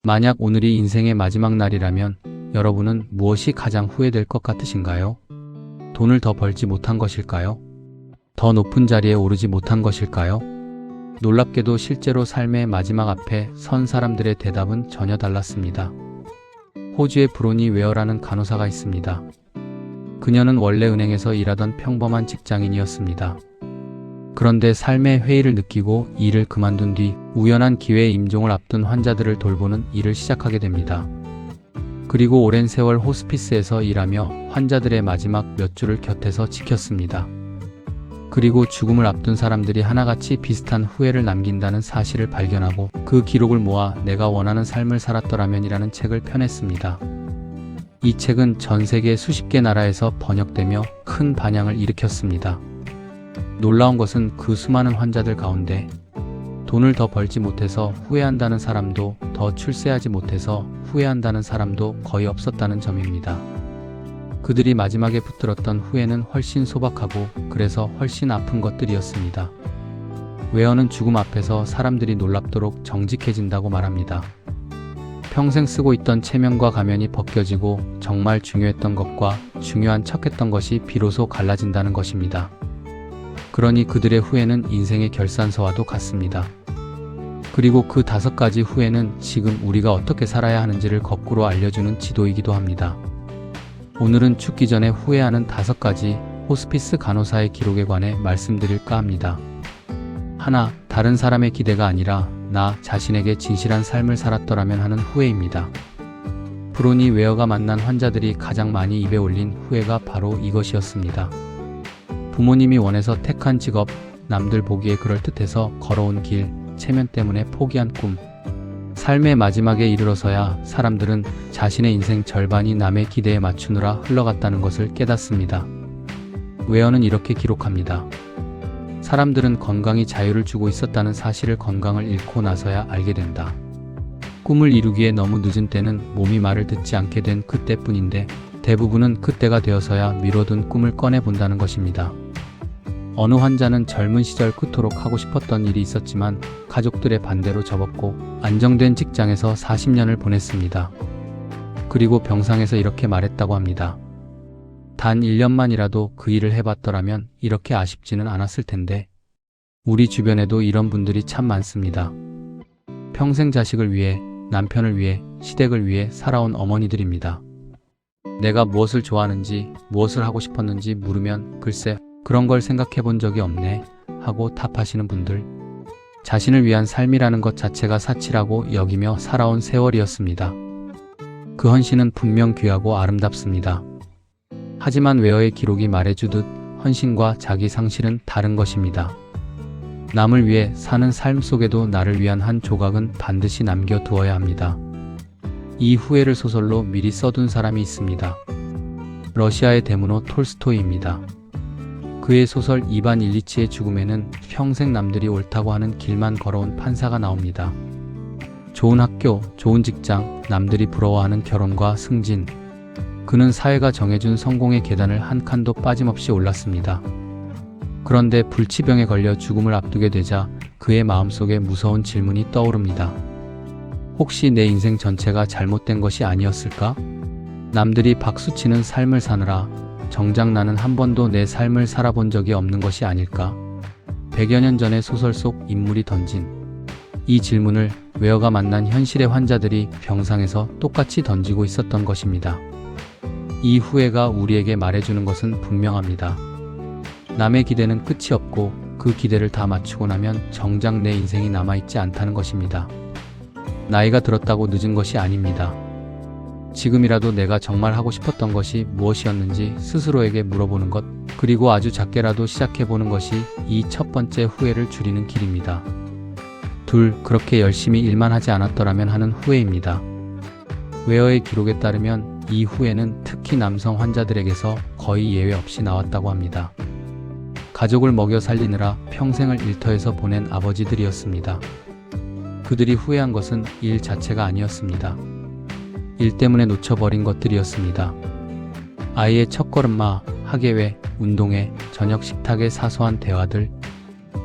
만약 오늘이 인생의 마지막 날이라면 여러분은 무엇이 가장 후회될 것 같으신가요? 돈을 더 벌지 못한 것일까요? 더 높은 자리에 오르지 못한 것일까요? 놀랍게도 실제로 삶의 마지막 앞에 선 사람들의 대답은 전혀 달랐습니다. 호주의 브로니 웨어라는 간호사가 있습니다. 그녀는 원래 은행에서 일하던 평범한 직장인이었습니다. 그런데 삶의 회의를 느끼고 일을 그만둔 뒤 우연한 기회에 임종을 앞둔 환자들을 돌보는 일을 시작하게 됩니다. 그리고 오랜 세월 호스피스에서 일하며 환자들의 마지막 몇 주를 곁에서 지켰습니다. 그리고 죽음을 앞둔 사람들이 하나같이 비슷한 후회를 남긴다는 사실을 발견하고 그 기록을 모아 내가 원하는 삶을 살았더라면이라는 책을 펴냈습니다. 이 책은 전 세계 수십 개 나라에서 번역되며 큰 반향을 일으켰습니다. 놀라운 것은 그 수많은 환자들 가운데 돈을 더 벌지 못해서 후회한다는 사람도, 더 출세하지 못해서 후회한다는 사람도 거의 없었다는 점입니다. 그들이 마지막에 붙들었던 후회는 훨씬 소박하고 그래서 훨씬 아픈 것들이었습니다. 웨어는 죽음 앞에서 사람들이 놀랍도록 정직해진다고 말합니다. 평생 쓰고 있던 체면과 가면이 벗겨지고 정말 중요했던 것과 중요한 척했던 것이 비로소 갈라진다는 것입니다. 그러니 그들의 후회는 인생의 결산서와도 같습니다. 그리고 그 5가지 후회는 지금 우리가 어떻게 살아야 하는지를 거꾸로 알려주는 지도이기도 합니다. 오늘은 죽기 전에 후회하는 5가지 호스피스 간호사의 기록에 관해 말씀드릴까 합니다. 하나, 다른 사람의 기대가 아니라 나 자신에게 진실한 삶을 살았더라면 하는 후회입니다. 브로니 웨어가 만난 환자들이 가장 많이 입에 올린 후회가 바로 이것이었습니다. 부모님이 원해서 택한 직업, 남들 보기에 그럴듯해서 걸어온 길, 체면 때문에 포기한 꿈. 삶의 마지막에 이르러서야 사람들은 자신의 인생 절반이 남의 기대에 맞추느라 흘러갔다는 것을 깨닫습니다. 웨어는 이렇게 기록합니다. 사람들은 건강이 자유를 주고 있었다는 사실을 건강을 잃고 나서야 알게 된다. 꿈을 이루기에 너무 늦은 때는 몸이 말을 듣지 않게 된 그때뿐인데 대부분은 그때가 되어서야 미뤄둔 꿈을 꺼내본다는 것입니다. 어느 환자는 젊은 시절 그토록 하고 싶었던 일이 있었지만 가족들의 반대로 접었고 안정된 직장에서 40년을 보냈습니다. 그리고 병상에서 이렇게 말했다고 합니다. 단 1년만이라도 그 일을 해봤더라면 이렇게 아쉽지는 않았을 텐데. 우리 주변에도 이런 분들이 참 많습니다. 평생 자식을 위해, 남편을 위해, 시댁을 위해 살아온 어머니들입니다. 내가 무엇을 좋아하는지, 무엇을 하고 싶었는지 물으면 글쎄 그런 걸 생각해 본 적이 없네 하고 답하시는 분들. 자신을 위한 삶이라는 것 자체가 사치라고 여기며 살아온 세월이었습니다. 그 헌신은 분명 귀하고 아름답습니다. 하지만 웨어의 기록이 말해주듯 헌신과 자기 상실은 다른 것입니다. 남을 위해 사는 삶 속에도 나를 위한 한 조각은 반드시 남겨두어야 합니다. 이 후회를 소설로 미리 써둔 사람이 있습니다. 러시아의 대문호 톨스토이입니다. 그의 소설 이반 일리치의 죽음에는 평생 남들이 옳다고 하는 길만 걸어온 판사가 나옵니다. 좋은 학교, 좋은 직장, 남들이 부러워하는 결혼과 승진. 그는 사회가 정해준 성공의 계단을 한 칸도 빠짐없이 올랐습니다. 그런데 불치병에 걸려 죽음을 앞두게 되자 그의 마음속에 무서운 질문이 떠오릅니다. 혹시 내 인생 전체가 잘못된 것이 아니었을까? 남들이 박수치는 삶을 사느라 정작 나는 한 번도 내 삶을 살아본 적이 없는 것이 아닐까? 100여 년 전의 소설 속 인물이 던진 이 질문을 웨어가 만난 현실의 환자들이 병상에서 똑같이 던지고 있었던 것입니다. 이 후회가 우리에게 말해주는 것은 분명합니다. 남의 기대는 끝이 없고 그 기대를 다 맞추고 나면 정작 내 인생이 남아있지 않다는 것입니다. 나이가 들었다고 늦은 것이 아닙니다. 지금이라도 내가 정말 하고 싶었던 것이 무엇이었는지 스스로에게 물어보는 것, 그리고 아주 작게라도 시작해보는 것이 이 첫 번째 후회를 줄이는 길입니다. 둘, 그렇게 열심히 일만 하지 않았더라면 하는 후회입니다. 웨어의 기록에 따르면 이 후회는 특히 남성 환자들에게서 거의 예외 없이 나왔다고 합니다. 가족을 먹여 살리느라 평생을 일터에서 보낸 아버지들이었습니다. 그들이 후회한 것은 일 자체가 아니었습니다. 일 때문에 놓쳐버린 것들이었습니다. 아이의 첫걸음마, 학예회, 운동회, 저녁 식탁의 사소한 대화들.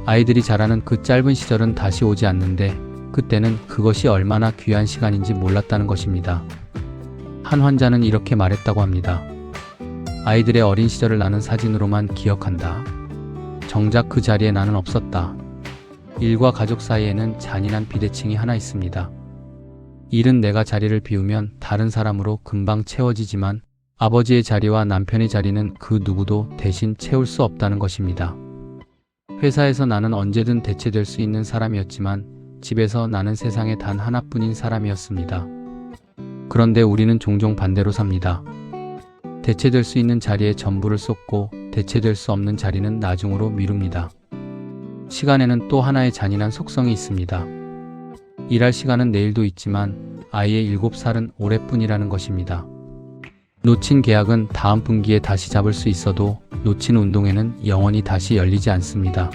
아이들이 자라는 그 짧은 시절은 다시 오지 않는데 그때는 그것이 얼마나 귀한 시간인지 몰랐다는 것입니다. 한 환자는 이렇게 말했다고 합니다. 아이들의 어린 시절을 나는 사진으로만 기억한다. 정작 그 자리에 나는 없었다. 일과 가족 사이에는 잔인한 비대칭이 하나 있습니다. 일은 내가 자리를 비우면 다른 사람으로 금방 채워지지만 아버지의 자리와 남편의 자리는 그 누구도 대신 채울 수 없다는 것입니다. 회사에서 나는 언제든 대체될 수 있는 사람이었지만 집에서 나는 세상에 단 하나뿐인 사람이었습니다. 그런데 우리는 종종 반대로 삽니다. 대체될 수 있는 자리에 전부를 쏟고 대체될 수 없는 자리는 나중으로 미룹니다. 시간에는 또 하나의 잔인한 속성이 있습니다. 일할 시간은 내일도 있지만 아이의 7살은 올해뿐이라는 것입니다. 놓친 계약은 다음 분기에 다시 잡을 수 있어도 놓친 운동회는 영원히 다시 열리지 않습니다.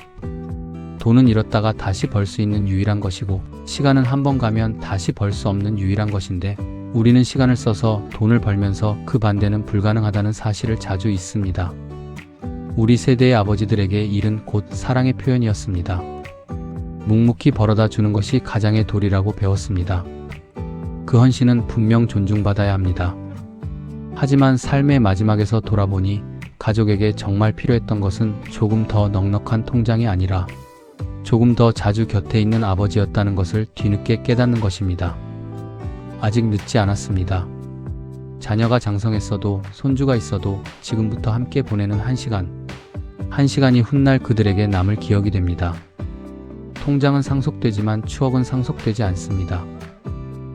돈은 잃었다가 다시 벌 수 있는 유일한 것이고 시간은 한 번 가면 다시 벌 수 없는 유일한 것인데 우리는 시간을 써서 돈을 벌면서 그 반대는 불가능하다는 사실을 자주 잊습니다. 우리 세대의 아버지들에게 일은 곧 사랑의 표현이었습니다. 묵묵히 벌어다 주는 것이 가장의 도리라고 배웠습니다. 그 헌신은 분명 존중받아야 합니다. 하지만 삶의 마지막에서 돌아보니 가족에게 정말 필요했던 것은 조금 더 넉넉한 통장이 아니라 조금 더 자주 곁에 있는 아버지였다는 것을 뒤늦게 깨닫는 것입니다. 아직 늦지 않았습니다. 자녀가 장성했어도 손주가 있어도 지금부터 함께 보내는 한 시간이 훗날 그들에게 남을 기억이 됩니다. 통장은 상속되지만 추억은 상속되지 않습니다.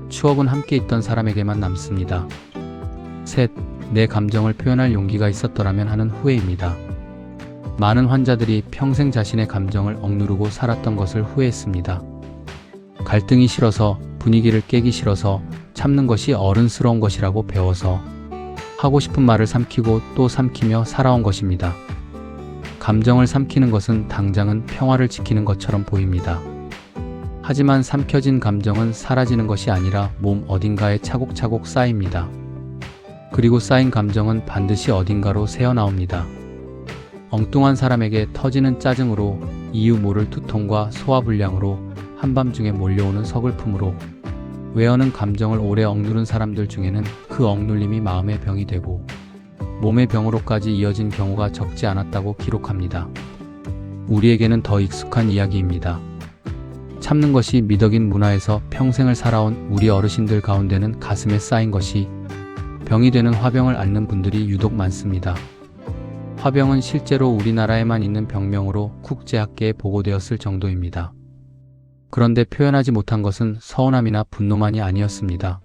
추억은 함께 있던 사람에게만 남습니다. 셋, 내 감정을 표현할 용기가 있었더라면 하는 후회입니다. 많은 환자들이 평생 자신의 감정을 억누르고 살았던 것을 후회했습니다. 갈등이 싫어서, 분위기를 깨기 싫어서, 참는 것이 어른스러운 것이라고 배워서 하고 싶은 말을 삼키고 또 삼키며 살아온 것입니다. 감정을 삼키는 것은 당장은 평화를 지키는 것처럼 보입니다. 하지만 삼켜진 감정은 사라지는 것이 아니라 몸 어딘가에 차곡차곡 쌓입니다. 그리고 쌓인 감정은 반드시 어딘가로 새어나옵니다. 엉뚱한 사람에게 터지는 짜증으로, 이유 모를 두통과 소화불량으로, 한밤중에 몰려오는 서글픔으로, 외어는 감정을 오래 억누른 사람들 중에는 그 억눌림이 마음의 병이 되고 몸의 병으로까지 이어진 경우가 적지 않았다고 기록합니다. 우리에게는 더 익숙한 이야기입니다. 참는 것이 미덕인 문화에서 평생을 살아온 우리 어르신들 가운데는 가슴에 쌓인 것이 병이 되는 화병을 앓는 분들이 유독 많습니다. 화병은 실제로 우리나라에만 있는 병명으로 국제학계에 보고되었을 정도입니다. 그런데 표현하지 못한 것은 서운함이나 분노만이 아니었습니다.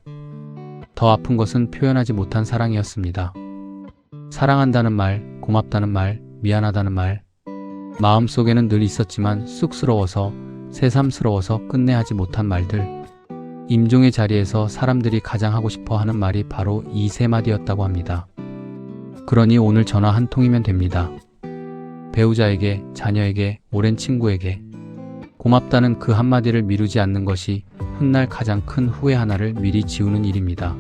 더 아픈 것은 표현하지 못한 사랑이었습니다. 사랑한다는 말, 고맙다는 말, 미안하다는 말, 마음속에는 늘 있었지만 쑥스러워서, 새삼스러워서 끝내 하지 못한 말들, 임종의 자리에서 사람들이 가장 하고 싶어 하는 말이 바로 이 세 마디였다고 합니다. 그러니 오늘 전화 한 통이면 됩니다. 배우자에게, 자녀에게, 오랜 친구에게 고맙다는 그 한마디를 미루지 않는 것이 훗날 가장 큰 후회 하나를 미리 지우는 일입니다.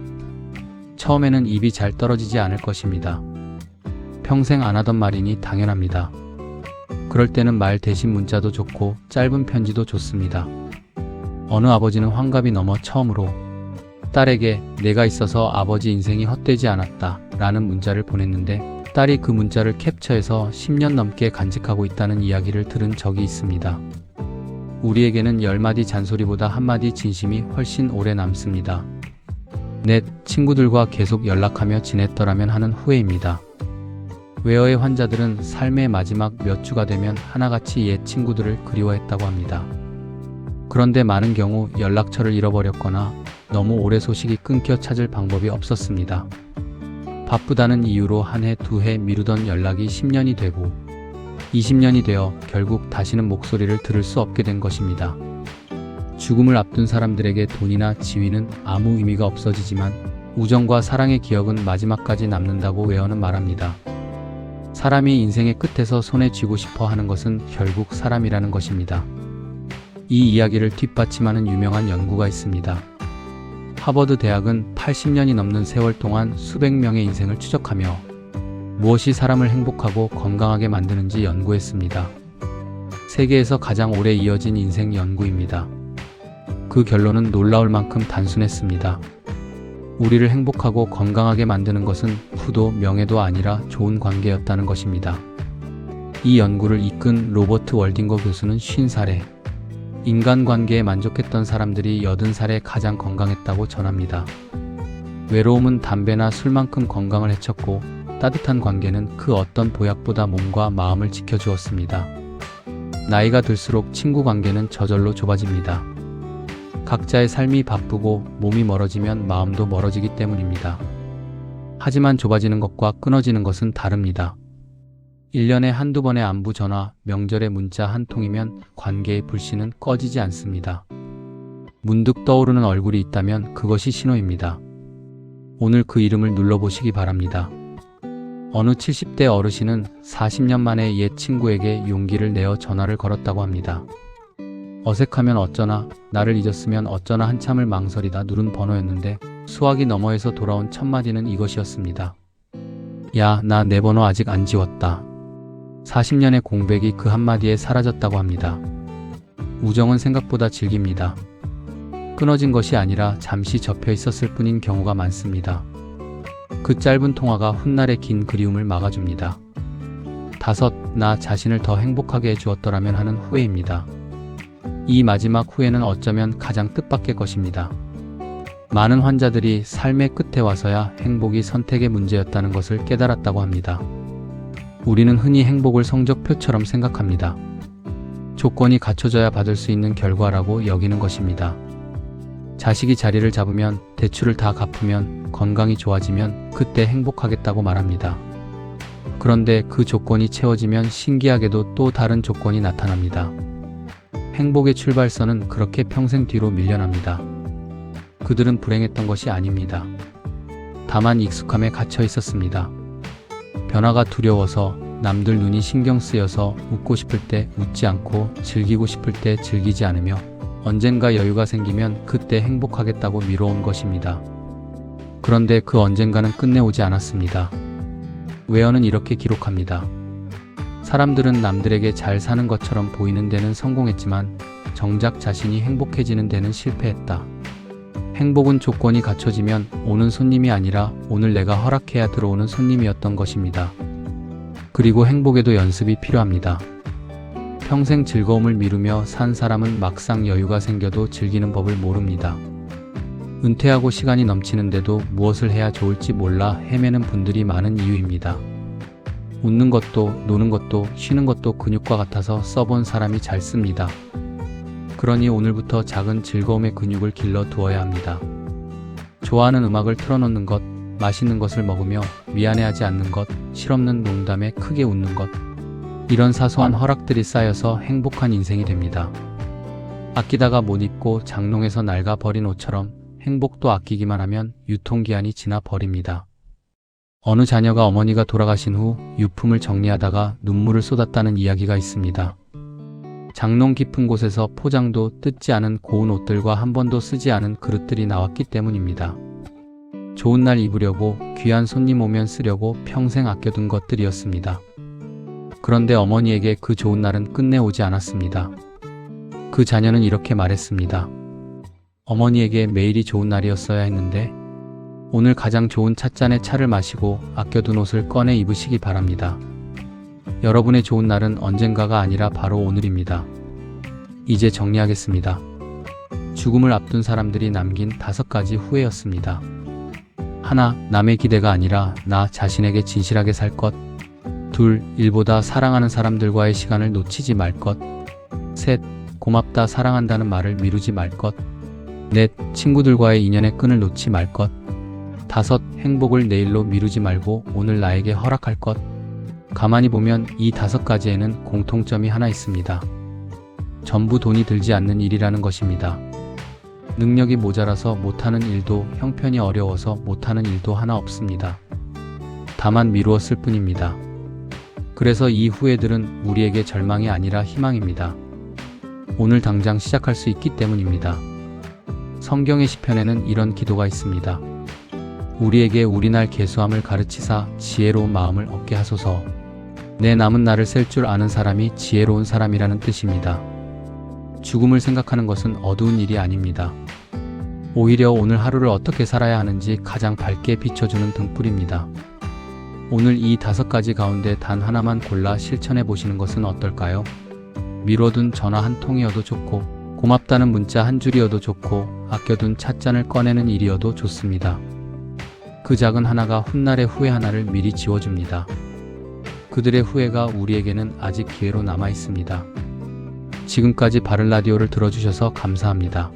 처음에는 입이 잘 떨어지지 않을 것입니다. 평생 안 하던 말이니 당연합니다. 그럴 때는 말 대신 문자도 좋고 짧은 편지도 좋습니다. 어느 아버지는 환갑이 넘어 처음으로 딸에게 내가 있어서 아버지 인생이 헛되지 않았다 라는 문자를 보냈는데 딸이 그 문자를 캡처해서 10년 넘게 간직하고 있다는 이야기를 들은 적이 있습니다. 우리에게는 10마디 잔소리보다 한마디 진심이 훨씬 오래 남습니다. 넷, 친구들과 계속 연락하며 지냈더라면 하는 후회입니다. 외어의 환자들은 삶의 마지막 몇 주가 되면 하나같이 옛 친구들을 그리워했다고 합니다. 그런데 많은 경우 연락처를 잃어버렸거나 너무 오래 소식이 끊겨 찾을 방법이 없었습니다. 바쁘다는 이유로 한 해, 두 해 미루던 연락이 10년이 되고 20년이 되어 결국 다시는 목소리를 들을 수 없게 된 것입니다. 죽음을 앞둔 사람들에게 돈이나 지위는 아무 의미가 없어지지만 우정과 사랑의 기억은 마지막까지 남는다고 외어는 말합니다. 사람이 인생의 끝에서 손에 쥐고 싶어 하는 것은 결국 사람이라는 것입니다. 이 이야기를 뒷받침하는 유명한 연구가 있습니다. 하버드 대학은 80년이 넘는 세월 동안 수백 명의 인생을 추적하며 무엇이 사람을 행복하고 건강하게 만드는지 연구했습니다. 세계에서 가장 오래 이어진 인생 연구입니다. 그 결론은 놀라울 만큼 단순했습니다. 우리를 행복하고 건강하게 만드는 것은 부도 명예도 아니라 좋은 관계였다는 것입니다. 이 연구를 이끈 로버트 월딩거 교수는 50살에 인간관계에 만족했던 사람들이 80살에 가장 건강했다고 전합니다. 외로움은 담배나 술만큼 건강을 해쳤고 따뜻한 관계는 그 어떤 보약보다 몸과 마음을 지켜주었습니다. 나이가 들수록 친구 관계는 저절로 좁아집니다. 각자의 삶이 바쁘고 몸이 멀어지면 마음도 멀어지기 때문입니다. 하지만 좁아지는 것과 끊어지는 것은 다릅니다. 1년에 한두 번의 안부 전화, 명절에 문자 한 통이면 관계의 불씨는 꺼지지 않습니다. 문득 떠오르는 얼굴이 있다면 그것이 신호입니다. 오늘 그 이름을 눌러보시기 바랍니다. 어느 70대 어르신은 40년 만에 옛 친구에게 용기를 내어 전화를 걸었다고 합니다. 어색하면 어쩌나, 나를 잊었으면 어쩌나 한참을 망설이다 누른 번호였는데 수화기 너머에서 돌아온 첫마디는 이것이었습니다. 야, 나 내 번호 아직 안 지웠다. 40년의 공백이 그 한마디에 사라졌다고 합니다. 우정은 생각보다 질깁니다. 끊어진 것이 아니라 잠시 접혀 있었을 뿐인 경우가 많습니다. 그 짧은 통화가 훗날의 긴 그리움을 막아줍니다. 5. 나 자신을 더 행복하게 해주었더라면 하는 후회입니다. 이 마지막 후회는 어쩌면 가장 뜻밖의 것입니다. 많은 환자들이 삶의 끝에 와서야 행복이 선택의 문제였다는 것을 깨달았다고 합니다. 우리는 흔히 행복을 성적표처럼 생각합니다. 조건이 갖춰져야 받을 수 있는 결과라고 여기는 것입니다. 자식이 자리를 잡으면, 대출을 다 갚으면, 건강이 좋아지면 그때 행복하겠다고 말합니다. 그런데 그 조건이 채워지면 신기하게도 또 다른 조건이 나타납니다. 행복의 출발선은 그렇게 평생 뒤로 밀려납니다. 그들은 불행했던 것이 아닙니다. 다만 익숙함에 갇혀 있었습니다. 변화가 두려워서, 남들 눈이 신경 쓰여서 웃고 싶을 때 웃지 않고 즐기고 싶을 때 즐기지 않으며 언젠가 여유가 생기면 그때 행복하겠다고 미뤄온 것입니다. 그런데 그 언젠가는 끝내 오지 않았습니다. 웨어는 이렇게 기록합니다. 사람들은 남들에게 잘 사는 것처럼 보이는 데는 성공했지만 정작 자신이 행복해지는 데는 실패했다. 행복은 조건이 갖춰지면 오는 손님이 아니라 오늘 내가 허락해야 들어오는 손님이었던 것입니다. 그리고 행복에도 연습이 필요합니다. 평생 즐거움을 미루며 산 사람은 막상 여유가 생겨도 즐기는 법을 모릅니다. 은퇴하고 시간이 넘치는데도 무엇을 해야 좋을지 몰라 헤매는 분들이 많은 이유입니다. 웃는 것도 노는 것도 쉬는 것도 근육과 같아서 써본 사람이 잘 씁니다. 그러니 오늘부터 작은 즐거움의 근육을 길러 두어야 합니다. 좋아하는 음악을 틀어놓는 것, 맛있는 것을 먹으며 미안해하지 않는 것, 실없는 농담에 크게 웃는 것, 이런 사소한 허락들이 쌓여서 행복한 인생이 됩니다. 아끼다가 못 입고 장롱에서 낡아 버린 옷처럼 행복도 아끼기만 하면 유통기한이 지나 버립니다. 어느 자녀가 어머니가 돌아가신 후 유품을 정리하다가 눈물을 쏟았다는 이야기가 있습니다. 장롱 깊은 곳에서 포장도 뜯지 않은 고운 옷들과 한 번도 쓰지 않은 그릇들이 나왔기 때문입니다. 좋은 날 입으려고, 귀한 손님 오면 쓰려고 평생 아껴둔 것들이었습니다. 그런데 어머니에게 그 좋은 날은 끝내 오지 않았습니다. 그 자녀는 이렇게 말했습니다. 어머니에게 매일이 좋은 날이었어야 했는데 오늘 가장 좋은 찻잔에 차를 마시고 아껴둔 옷을 꺼내 입으시기 바랍니다. 여러분의 좋은 날은 언젠가가 아니라 바로 오늘입니다. 이제 정리하겠습니다. 죽음을 앞둔 사람들이 남긴 5가지 후회였습니다. 1. 남의 기대가 아니라 나 자신에게 진실하게 살 것. 2. 일보다 사랑하는 사람들과의 시간을 놓치지 말 것. 3. 고맙다 사랑한다는 말을 미루지 말 것. 4. 친구들과의 인연의 끈을 놓지 말 것. 5. 행복을 내일로 미루지 말고 오늘 나에게 허락할 것. 가만히 보면 이 5가지에는 공통점이 하나 있습니다. 전부 돈이 들지 않는 일이라는 것입니다. 능력이 모자라서 못하는 일도, 형편이 어려워서 못하는 일도 하나 없습니다. 다만 미루었을 뿐입니다. 그래서 이 후회들은 우리에게 절망이 아니라 희망입니다. 오늘 당장 시작할 수 있기 때문입니다. 성경의 시편에는 이런 기도가 있습니다. 우리에게 우리날 계수함을 가르치사 지혜로운 마음을 얻게 하소서. 내 남은 날을 셀 줄 아는 사람이 지혜로운 사람이라는 뜻입니다. 죽음을 생각하는 것은 어두운 일이 아닙니다. 오히려 오늘 하루를 어떻게 살아야 하는지 가장 밝게 비춰주는 등불입니다. 오늘 이 5가지 가운데 단 하나만 골라 실천해 보시는 것은 어떨까요? 미뤄둔 전화 한 통이어도 좋고, 고맙다는 문자 한 줄이어도 좋고, 아껴둔 찻잔을 꺼내는 일이어도 좋습니다. 그 작은 하나가 훗날의 후회 하나를 미리 지워줍니다. 그들의 후회가 우리에게는 아직 기회로 남아 있습니다. 지금까지 바른 라디오를 들어주셔서 감사합니다.